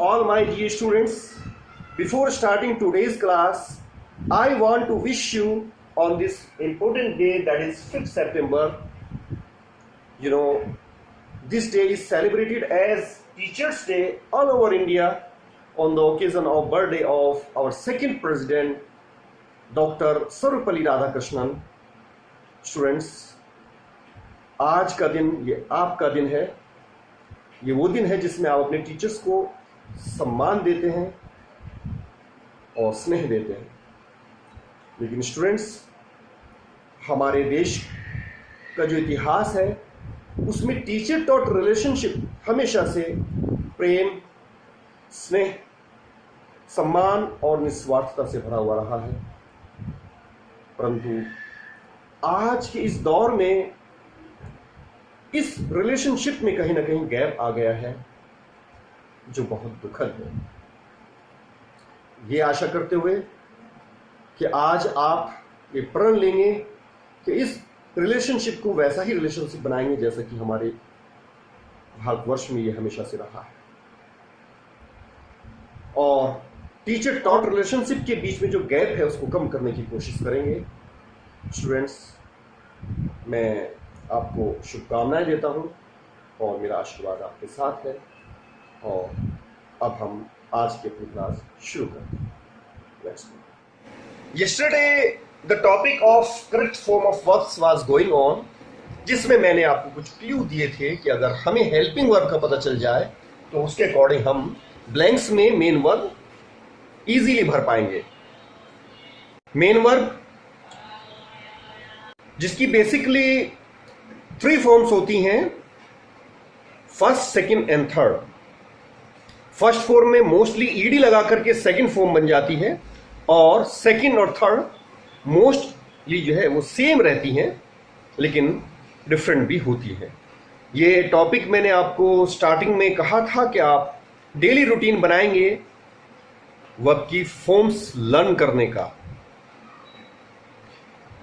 all my dear students. Before starting today's class, I want to wish you on this important day, that is 5th September. This day is celebrated as Teachers' Day all over India on the occasion of birthday of our second president, Dr. Sarvepalli Radhakrishnan. Students, आज का दिन ये आपका दिन है. ये वो दिन है जिसमें आप अपने टीचर्स को सम्मान देते हैं और स्नेह देते हैं. लेकिन स्टूडेंट्स, हमारे देश का जो इतिहास है उसमें टीचर टॉट रिलेशनशिप हमेशा से प्रेम, स्नेह, सम्मान और निस्वार्थता से भरा हुआ रहा है. परंतु आज के इस दौर में इस रिलेशनशिप में कहीं ना कहीं गैप आ गया है, जो बहुत दुखद है. ये आशा करते हुए कि आज आप ये प्रण लेंगे कि इस रिलेशनशिप को वैसा ही रिलेशनशिप बनाएंगे जैसा कि हमारे भारतवर्ष में ये हमेशा से रहा है, और टीचर टॉट रिलेशनशिप के बीच में जो गैप है उसको कम करने की कोशिश करेंगे. स्टूडेंट्स, मैं आपको शुभकामनाएं देता हूं और मेरा आशीर्वाद आपके साथ है. और अब हम आज की अपनी क्लास शुरू करते हैं. Let's go. Yesterday the topic of correct form of verbs was going on, जिसमें मैंने आपको कुछ क्लू दिए थे कि अगर हमें हेल्पिंग वर्ब का पता चल जाए तो उसके अकॉर्डिंग हम ब्लैंक्स में मेन वर्ब इजीली भर पाएंगे. मेन वर्ब जिसकी बेसिकली 3 फॉर्म्स होती हैं, first, second and third. First form में मोस्टली ईडी लगा करके सेकंड फॉर्म बन जाती है, और सेकंड और थर्ड मोस्टली जो है वो सेम रहती हैं लेकिन डिफरेंट भी होती है. ये टॉपिक मैंने आपको स्टार्टिंग में कहा था कि आप डेली रूटीन बनाएंगे वर्ब की फॉर्म्स लर्न करने का.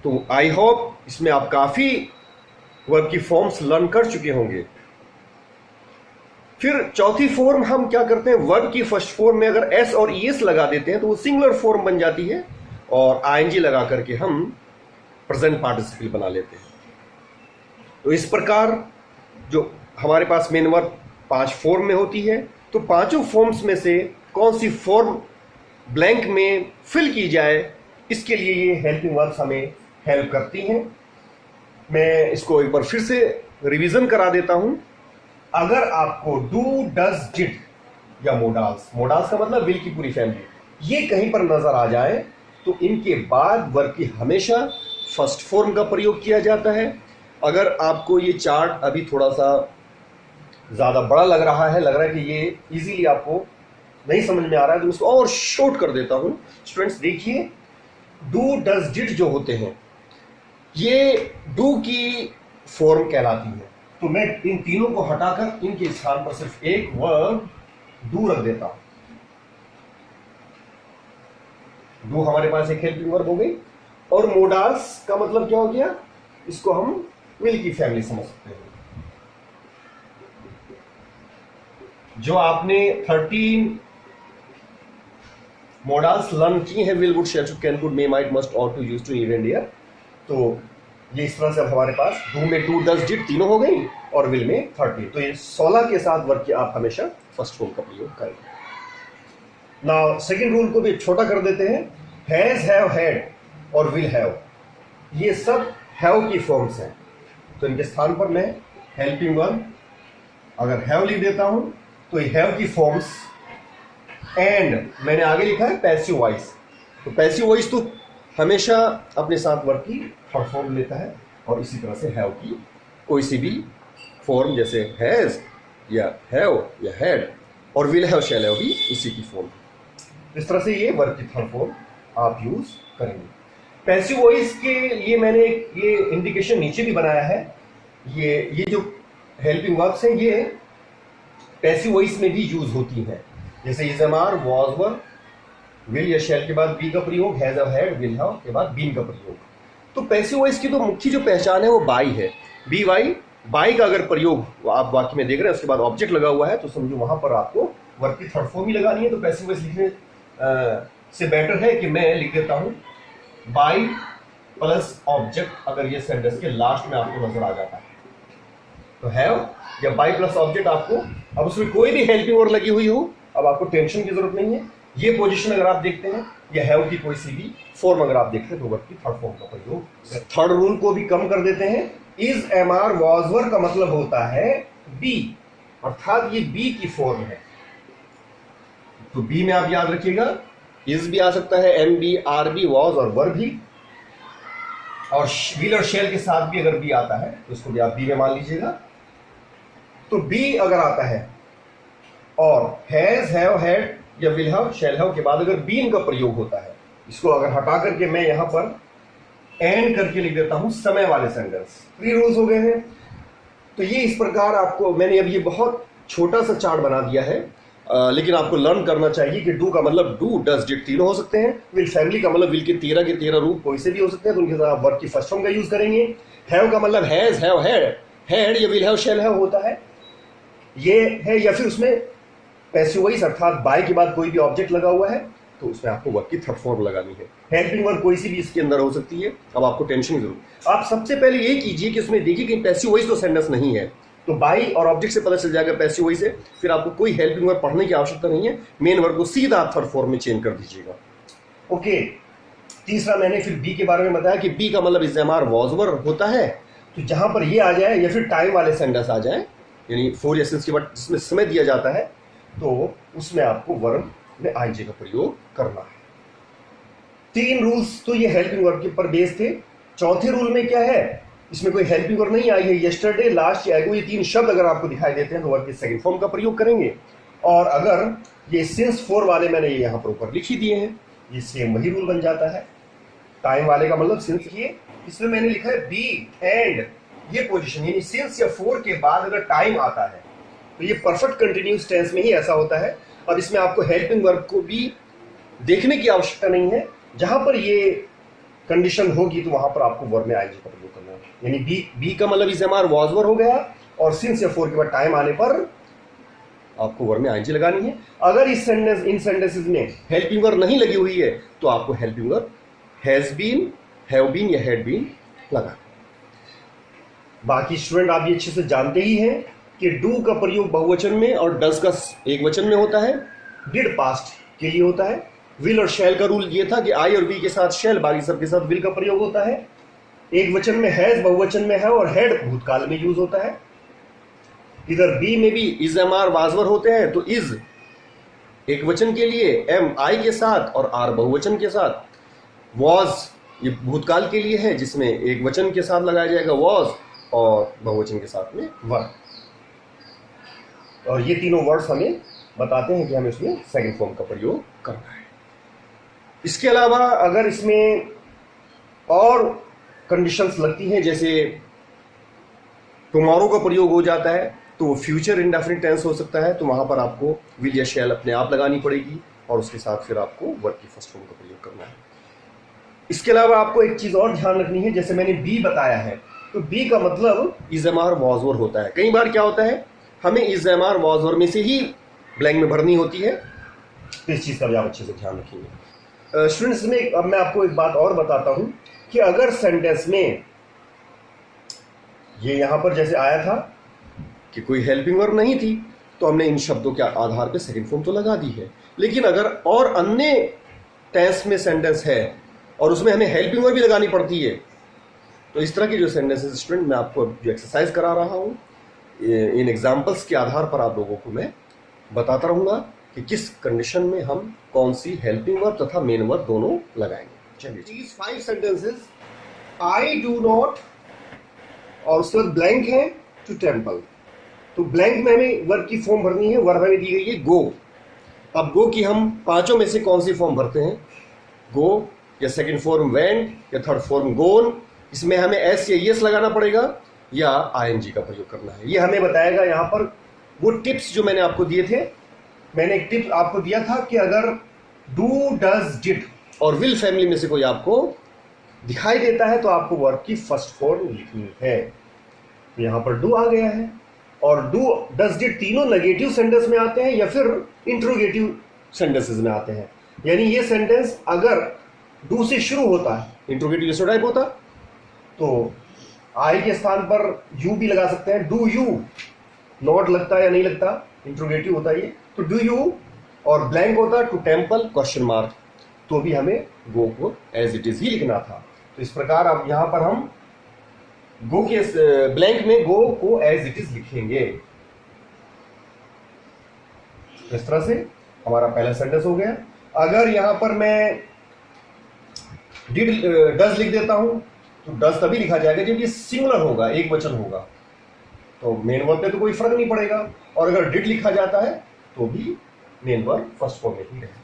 तो आई होप इसमें आप काफी वर्ब की फॉर्म्स लर्न कर चुके होंगे. फिर चौथी फॉर्म हम क्या करते हैं, वर्ब की फर्स्ट फॉर्म में अगर एस और ईएस लगा देते हैं तो वो सिंगुलर फॉर्म बन जाती है, और आईएनजी लगा करके हम प्रेजेंट पार्टिसिपल बना लेते हैं. तो इस प्रकार जो हमारे पास मेन वर्ब 5 फॉर्म में होती है, तो पांचों फॉर्म्स में से कौन सी फॉर्म ब्लैंक में फिल की जाए, इसके लिए ये हेल्पिंग वर्ब्स हमें हेल्प करती हैं. मैं इसको एक बार फिर से रिवीजन करा देता हूं. अगर आपको डू, डज, डिड या मोडाल्स का मतलब विल की पूरी फैमिली, ये कहीं पर नजर आ जाए तो इनके बाद वर्ब की हमेशा फर्स्ट फॉर्म का प्रयोग किया जाता है. अगर आपको ये चार्ट अभी थोड़ा सा ज्यादा बड़ा लग रहा है कि ये इजीली आपको नहीं समझ में आ रहा है, तो इसको और शॉर्ट कर देता हूं. स्टूडेंट्स देखिए, डू, डज, डिड जो होते हैं ये डू की फॉर्म कहलाती है. तो मैं इन तीनों को हटाकर इनके स्थान पर सिर्फ एक वर्ब डू रख देता हूं. डू हमारे पास एक हेल्पिंग वर्ब हो गई. और मोडाल्स का मतलब क्या हो गया, इसको हम विल की फैमिली समझ सकते हैं. जो आपने 13 मोडाल्स लर्न की हैं, will, would, shall, should, can, could, may, might, must, ought, to, used to, need and dare, तो ये इस तरह से अब हमारे पास डू में डू, डज, डिड तीनों हो गई, और विल में 30. तो ये 16 के साथ वर्ब की आप हमेशा फर्स्ट फॉर्म का प्रयोग करेंगे. नाउ सेकंड रूल को भी छोटा कर देते हैं. हैज, हैव, हैड और विल हैव, ये सब हैव की फॉर्म्स हैं. तो इनके स्थान पर मैं हेल्पिंग वर्ब अगर हैव लिख देता हूं तो ये हैव की फॉर्म्स, एंड मैंने आगे लिखा है पैसिव वॉइस. तो पैसिव वॉइस तो हमेशा अपने साथ वर्ब की थर्ड फॉर्म लेता है, और इसी तरह से हैव की कोई सी भी फॉर्म जैसे हैज या हैव या हैड, और विल हैव, शैल हैव भी इसी की फॉर्म. इस तरह से ये वर्ब की थर्ड फॉर्म आप यूज करेंगे. पैसिव वॉइस के लिए मैंने ये इंडिकेशन नीचे भी बनाया है. ये जो हेल्पिंग वर्ब्स हैं ये पैसिव वॉइस में भी यूज होती हैं, जैसे is, am, are, was, were, will या शैल के बाद बी का प्रयोग, has, have, had, will have के बाद बीन का प्रयोग. तो पैसिव वॉइस की तो मुख्य जो पहचान है वो बाई है. बी वाई, बाई का अगर प्रयोग आप वाक्य में देख रहे हैं उसके बाद ऑब्जेक्ट लगा हुआ है तो समझो वहां पर आपको वर्ब की थर्ड फॉर्म ही लगानी है, तो पैसिव वॉइस लिखने से बेटर है कि मैं लिख देता हूं बाई प्लस ऑब्जेक्ट, अगर ये सेंटेंस के लास्ट में आपको नजर आ जाता है तो हैव या बाई प्लस ऑब्जेक्ट आपको, अब उसमें कोई भी हेल्पिंग वर्ब लगी हुई हो, अब आपको टेंशन की जरूरत नहीं है। ये पोजीशन अगर आप देखते हैं या हैव की कोई सी भी फॉर्म अगर आप देखते हैं तो वर्ब की थर्ड फॉर्म का प्रयोग। थर्ड रूल को भी कम कर देते हैं, is am are was were का मतलब होता है बी, अर्थात ये बी की फॉर्म है। तो बी में आप याद रखिएगा इज भी आ सकता है, am be, are be, was और वर भी, और विल और शेल के साथ भी अगर बी आता है तो इसको भी आप बी में मान लीजिएगा। तो बी अगर आता है और हैज, हैव, हैड या विल हैव, शैल हैव के बाद अगर बीन का प्रयोग होता है, इसको अगर हटा करके मैं यहां पर एंड करके लिख देता हूं समय वाले सेंटेंस। 3 रूल्स हो गए हैं। तो ये इस प्रकार आपको मैंने अब ये बहुत छोटा सा चार्ट बना दिया है, लेकिन आपको लर्न करना चाहिए कि डू का मतलब डू, डज, डिड तीनों हो सकते हैं। विल फैमिली का मतलब विल के 13 रूप कोई से भी हो सकते हैं, तो उनके साथ आप वर्ब की फर्स्ट फॉर्म का यूज करेंगे। हैव का मतलब हैज, हैव, हैड, हैड या विल हैव, शैल हैव होता है, ये है। या फिर उसमें पैसिव वॉइस अर्थात बाय के बाद कोई भी ऑब्जेक्ट लगा हुआ है तो उसमें आपको वर्ब की थर्ड फॉर्म लगानी है। हेल्पिंग वर्ब कोई सी भी इसके अंदर हो सकती है। अब आपको टेंशन जरूर, आप सबसे पहले ये कीजिए कि उसमें देखिए कि पैसिव वॉइस तो सेंटेंस नहीं है, तो बाई और ऑब्जेक्ट से पता चल जाएगा पैसिव वॉइस है, फिर आपको कोई हेल्पिंग वर्ब पढ़ने की आवश्यकता नहीं है। मेन वर्ब को सीधा आप थर्ड फॉर्म में चेंज कर दीजिएगा। ओके, तीसरा मैंने फिर बी के बारे में बताया कि बी का मतलब is am are was were होता है, तो जहां पर ये आ जाए या फिर टाइम वाले सेंटेंस आ जाए, यानी फोर एसेंस के बाद जिसमें समय दिया जाता है, तो उसमें आपको वर्ब में आईएनजी का प्रयोग करना है। 3 रूल्स तो ये हेल्पिंग वर्ब के ऊपर बेस थे। चौथे रूल में क्या है, इसमें कोई हेल्पिंग वर्ब नहीं आई है, यस्टरडे, लास्ट या एगो, ये 3 शब्द अगर आपको दिखाई देते हैं तो वर्ब की सेकंड फॉर्म का प्रयोग करेंगे। और अगर ये सिंस 4 वाले मैंने ये यहाँ पर ऊपर लिख ही दिए हैं, ये सेम वही रूल बन जाता है। टाइम वाले का मतलब सिंस, ये इसमें मैंने लिखा है बी एंड ये पोजीशन, यानी सिंस या 4 के बाद अगर टाइम आता है तो ये परफेक्ट कंटिन्यूस टेंस में ही ऐसा होता है। अब इसमें आपको हेल्पिंग वर्ब को भी देखने की आवश्यकता नहीं है, जहां पर ये कंडीशन होगी तो वहां पर आपको वर्ब में आईएनजी का प्रयोग करना है। यानी बी का मतलब is am are was were हो गया, और सिंस या 4 के बाद टाइम आने पर आपको वर्ब में आईएनजी लगानी है। अगर इन सेंटेंसेस में हेल्पिंग वर्ब नहीं लगी हुई है तो आपको helping verb has been, have been या हैड बीन लगा। बाकी स्टूडेंट आप ये अच्छे से जानते ही हैं कि डू का प्रयोग बहुवचन में और डज का एक वचन में होता है, डिड पास्ट के लिए होता है। विल और शैल का रूल ये था कि आई और बी के साथ शैल, बाकी सब के साथ विल का प्रयोग होता है। एक वचन में हैज, बहुवचन में है, और हैड भूतकाल में यूज होता है। इधर बी में भी इज एम आर वाजवर होते हैं, तो इज एक वचन के लिए, एम आई के साथ और आर बहुवचन के साथ। वॉज ये भूतकाल के लिए है, जिसमें एक वचन के साथ लगाया जाएगा वॉज और बहुवचन के साथ में वर। और ये तीनों वर्ड्स हमें बताते हैं कि हमें उसमें सेकंड फॉर्म का प्रयोग करना है। इसके अलावा अगर इसमें और कंडीशंस लगती हैं, जैसे टुमारो का प्रयोग हो जाता है तो वो फ्यूचर इंडेफिनिट टेंस हो सकता है, तो वहां पर आपको विल या शैल अपने आप लगानी पड़ेगी और उसके साथ फिर आपको वर्ब की फर्स्ट फॉर्म का प्रयोग करना है। इसके अलावा आपको एक चीज और ध्यान रखनी है, जैसे मैंने बी बताया है, तो बी का मतलब is am are was were होता है। कई बार क्या होता है, हमें is am are was were में से ही ब्लैंक में भरनी होती है, तो इस चीज का भी आप अच्छे से ध्यान रखिए। स्टूडेंट्स में अब मैं आपको एक बात और बताता हूं कि अगर सेंटेंस में ये यहां पर जैसे आया था कि कोई हेल्पिंग वर्ब नहीं थी, तो हमने इन शब्दों के आधार पर सेकंड फॉर्म तो लगा दी है, लेकिन अगर और अन्य टेंस में सेंटेंस है और उसमें हमें हेल्पिंग वर्ब भी लगानी पड़ती है, तो इस तरह की जो सेंटेंसेस स्टूडेंट मैं आपको जो एक्सरसाइज करा रहा हूं, इन एग्जाम्पल्स के आधार पर आप लोगों को मैं बताता रहूंगा कि किस कंडीशन में हम कौन सी हेल्पिंग वर्ब तथा मेन वर्ब दोनों लगाएंगे। चलिए, these 5 sentences, I do not और उसके बाद ब्लैंक है टू टेम्पल। तो ब्लैंक में हमें वर्ब की फॉर्म भरनी है, वर्ब हमें दी गई है गो। अब गो की हम पांचों में से कौन सी फॉर्म भरते हैं, गो या सेकंड फॉर्म वेंट या थर्ड फॉर्म गोन। इसमें हमें एस या यस लगाना पड़ेगा या आईएनजी का प्रयोग करना है, ये हमें बताएगा यहाँ पर वो टिप्स जो मैंने आपको दिए थे। मैंने एक टिप आपको दिया था कि अगर डू, डज, डिड और विल फैमिली में से कोई आपको दिखाई देता है तो आपको वर्ब की फर्स्ट फॉर्म लिखनी है। यहाँ पर डू आ गया है और डू डज डिड तीनों नेगेटिव सेंटेंस में आते हैं या फिर इंट्रोगेटिव सेंटेंसेस में आते हैं। यानी ये सेंटेंस अगर डू से शुरू होता है, इंट्रोगेटिव जैसे टाइप होता, तो आई के स्थान पर यू भी लगा सकते हैं। डू यू, नॉट लगता है या नहीं लगता, इंट्रोगेटिव होता है ये। तो डू यू और ब्लैंक होता टू टेम्पल क्वेश्चन मार्क, तो भी हमें गो को एज इट इज ही लिखना था। तो इस प्रकार अब यहां पर हम गो के ब्लैंक में गो को एज इट इज लिखेंगे। इस तरह से हमारा पहला सेंटेंस हो गया। अगर यहां पर मैं डिड डज लिख देता हूं तो डज तभी लिखा जाएगा जब ये सिंगुलर होगा, एक वचन होगा, तो मेन वर्ब पे तो कोई फर्क नहीं पड़ेगा। और अगर डिड लिखा जाता है तो भी मेन वर्ब फर्स्ट फॉर्म में ही रहेगा।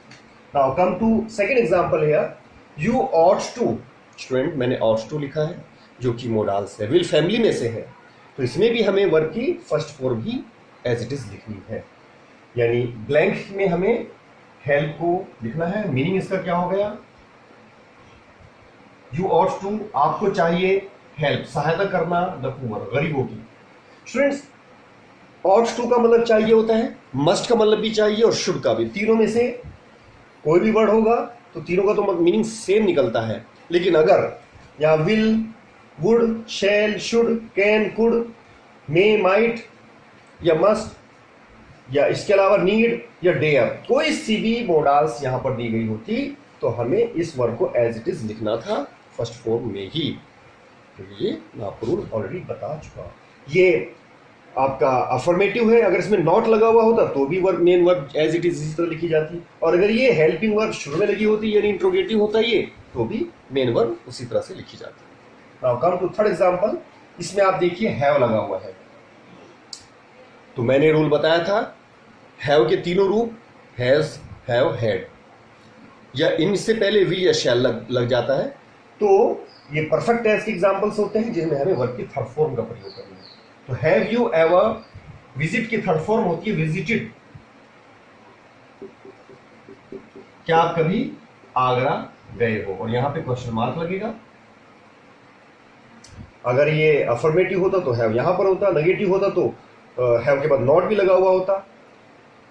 Now come to second example here, you ought to. Student, मैंने ऑट टू लिखा है जो कि मोडाल्स है, विल फैमिली में से है, तो इसमें भी हमें वर्ब की फर्स्ट फॉर्म ही एज इट इज लिखनी है। यानी ब्लैंक में हमें हेल्प को लिखना है। मीनिंग इसका क्या हो गया, यू ऑट टू, आपको चाहिए हेल्प, सहायता करना द पुअर, गरीबों की। स्टूडेंट्स, ऑट टू का मतलब चाहिए होता है, मस्ट का मतलब भी चाहिए और शुड का भी। तीनों में से कोई भी वर्ड होगा तो तीनों का तो मीनिंग सेम निकलता है। लेकिन अगर यहाँ will, would, shall, should, can, could, may, might या मस्ट या इसके अलावा नीड या डेयर, कोई सी भी मोडाल्स यहां पर दी गई होती तो हमें इस वर्ड को एज इट इज लिखना था फर्स्ट फॉर्म में ही। तो ये मैं आपको रूल ऑलरेडी बता चुका। ये आपका अफर्मेटिव है, अगर इसमें नॉट लगा हुआ होता तो भी verb, main verb as it is इसी तरह लिखी जाती। और अगर ये हेल्पिंग वर्ब शुरू में लगी होती यानी इंट्रोगेटिव होता ये, तो भी मेन वर्ब उसी तरह से लिखी जाती। Now come to third example, इसमें आप देखिए हैव लगा हुआ है। तो मैंने रूल बताया था, हैव के तीनों रूप हैज, हैव, हैड, या इनसे पहले वी या शैल लग जाता है, तो ये परफेक्ट टेंस के एग्जांपल्स होते हैं जिनमें हमें वर्ब की थर्ड फॉर्म का प्रयोग करना है। तो हैव यू एवर, विजिट की थर्ड फॉर्म होती है विजिटेड, क्या आप कभी आगरा गए हो, और यहां पे क्वेश्चन मार्क लगेगा। अगर ये अफर्मेटिव होता तो हैव यहां पर होता, नेगेटिव होता तो हैव के बाद नॉट भी लगा हुआ होता।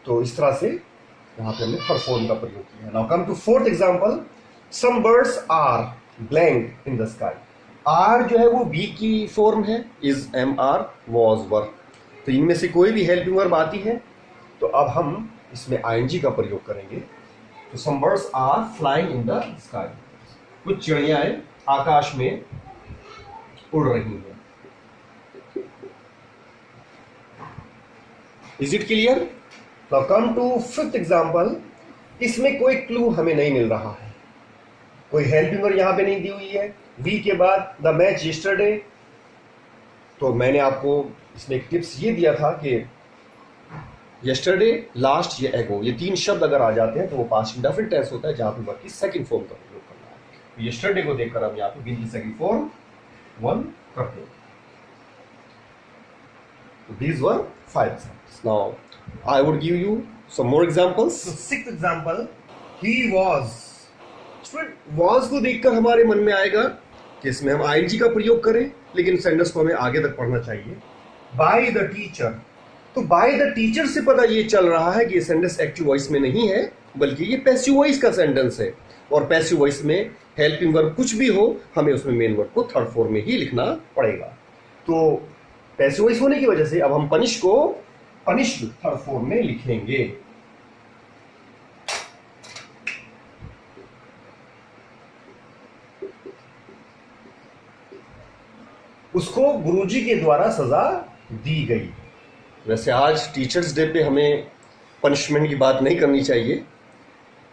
तो इस तरह से यहां पे हमने थर्ड फॉर्म का प्रयोग किया है। Now come to fourth example, some birds are blank in the sky. Are जो है वो बी की फॉर्म है, is, am, are, was, were. तो इनमें से कोई भी हेल्पिंग वर्ब आती है तो अब हम इसमें आईएनजी का प्रयोग करेंगे। तो some birds are flying in the sky, कुछ चिड़ियाएं आकाश में उड़ रही है। Is it clear? Now come to fifth example, इसमें कोई क्लू हमें नहीं मिल रहा है, कोई हेल्पिंग वर्ब यहां पे नहीं दी हुई है। वी के बाद द मैच यस्टरडे, तो मैंने आपको इसमें एक टिप्स ये दिया था कि यस्टरडे, लास्ट या एगो, ये तीन शब्द अगर आ जाते हैं तो वो पास्ट इंडेफिनिट टेंस होता है जहां पे वर्ब की सेकंड फॉर्म का प्रयोग करना है। तो यस्टरडे को देखकर हम यहाँ पे विल की सेकंड फॉर्म वन करते हैं। These were 5 examples. Now I would give you some more examples. So sixth example, he was. was को देखकर हमारे मन में आएगा कि इसमें हम ing का प्रयोग करें, लेकिन सेंटेंस को हमें आगे तक पढ़ना चाहिए। By the teacher, तो by the teacher से पता ये चल रहा है कि ये सेंटेंस एक्टिव वॉइस में नहीं है बल्कि ये पैसिव वॉइस का सेंटेंस है, और पैसिव वॉइस में हेल्पिंग वर्ब कुछ भी हो हमें उसमें मेन वर्ब को थर्ड फॉर्म में ही लिखना पड़ेगा। तो पैसिव वॉइस होने की वजह से अब हम पनिश को पनिश्ड थर्ड फॉर्म में लिखेंगे। उसको गुरुजी के द्वारा सजा दी गई। वैसे आज टीचर्स डे पे हमें पनिशमेंट की बात नहीं करनी चाहिए।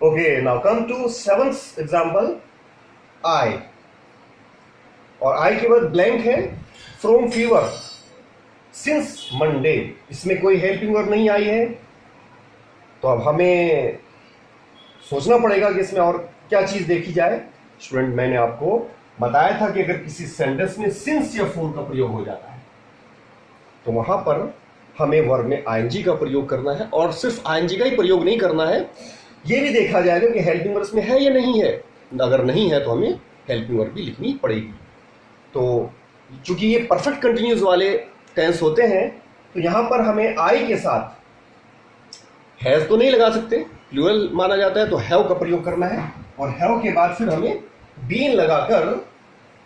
Okay, now come to seventh example, I, और आई के बाद ब्लैंक है, फ्रॉम फीवर, सिंस मंडे, इसमें कोई हेल्पिंग वर्ब नहीं आई है, तो अब हमें सोचना पड़ेगा कि इसमें और क्या चीज देखी जाए। स्टूडेंट, मैंने आपको बताया था कि अगर किसी सेंटेंस में सिंस या फॉर का प्रयोग हो जाता है तो वहां पर हमें वर्ब में आईएनजी का प्रयोग करना है, और सिर्फ आईएनजी का ही प्रयोग नहीं करना है, यह भी देखा जाएगा कि हेल्पिंग वर्ब इसमें है या नहीं है। अगर नहीं है तो हमें हेल्पिंग वर्ब भी लिखनी पड़ेगी। तो चूंकि ये परफेक्ट कंटिन्यूस वाले टेंस होते हैं तो यहां पर हमें आई के साथ हैज तो नहीं लगा सकते, प्लूरल माना जाता है, तो हैव का प्रयोग करना है और हैव के बाद फिर हमें बीन लगाकर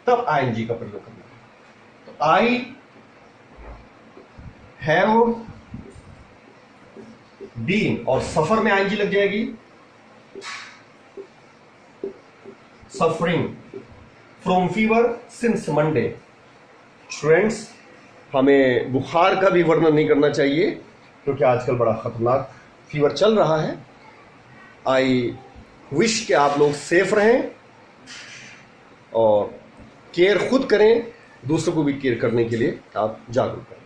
तब आईएनजी का प्रयोग करना है। तो आई हैव बीन और सफर में आईएनजी लग जाएगी, suffering from fever since Monday. Students, हमें बुखार का भी वर्णन नहीं करना चाहिए क्योंकि आजकल बड़ा खतरनाक फीवर चल रहा है। आई विश कि आप लोग सेफ रहें और केयर खुद करें, दूसरों को भी केयर करने के लिए आप जागरूक करें।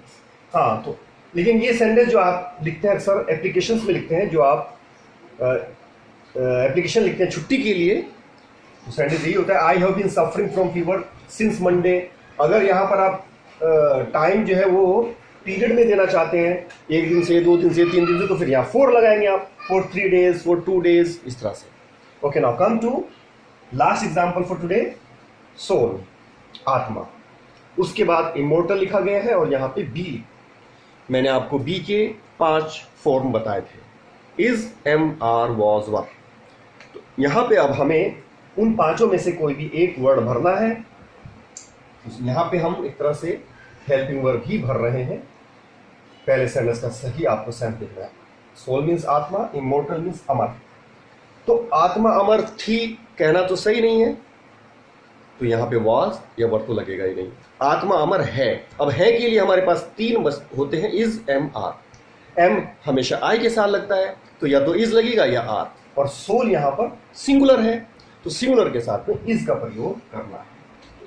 हाँ, तो लेकिन ये सेंटेंस जो आप लिखते हैं अक्सर एप्लीकेशंस में लिखते हैं, जो आप एप्लीकेशन लिखते हैं छुट्टी के लिए, तो सेंटेंस यही होता है I have been suffering from fever since Monday. अगर यहाँ पर आप टाइम जो है वो पीरियड में देना चाहते हैं, 1 दिन से, 2 दिन से, 3 दिन से, तो फिर यहाँ 4 लगाएंगे आप, फॉर 3 days, फॉर 2 days, इस तरह से। Okay, now come to last example for today, soul, आत्मा। उसके बाद इमोर्टल लिखा गया है और यहाँ पे बी, मैंने आपको बी के 5 फॉर्म बताए थे, is, am, are, was, were. तो यहाँ पे अब हमें उन 5 में से कोई भी एक वर्ड भरना है। यहाँ पे हम एक तरह से हेल्पिंग वर्ब ही भर रहे हैं। पहले सेंटेंस का सही आपको सेंस देखना है। सोल मीन्स आत्मा, इमोर्टल मीन्स अमर। तो आत्मा अमर थी कहना तो सही नहीं है, तो यहाँ पे वॉज या वर तो लगेगा ही नहीं। आत्मा अमर है। अब है के लिए हमारे पास 3 बस होते हैं, इज, एम, आर। एम हमेशा आई के साथ लगता है, तो या तो इज लगेगा या आर। और सोल यहाँ पर सिंगुलर है, तो सिंगुलर के साथ में इज का प्रयोग करना है।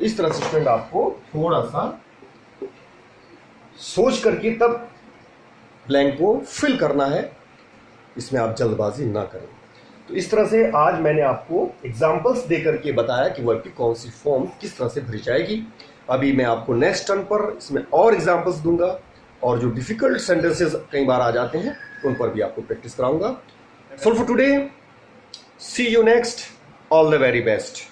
इस तरह से स्टूडेंट आपको थोड़ा सा सोच करके तब ब्लैंक को फिल करना है, इसमें आप जल्दबाजी ना करें। तो इस तरह से आज मैंने आपको एग्जाम्पल्स दे करके बताया कि वर्ब की कौन सी फॉर्म किस तरह से भरी जाएगी। अभी मैं आपको नेक्स्ट टर्न पर इसमें और एग्जाम्पल्स दूंगा और जो डिफिकल्ट सेंटेंसेस कई बार आ जाते हैं उन पर भी आपको प्रैक्टिस कराऊंगा। For today, see you next, all the very best.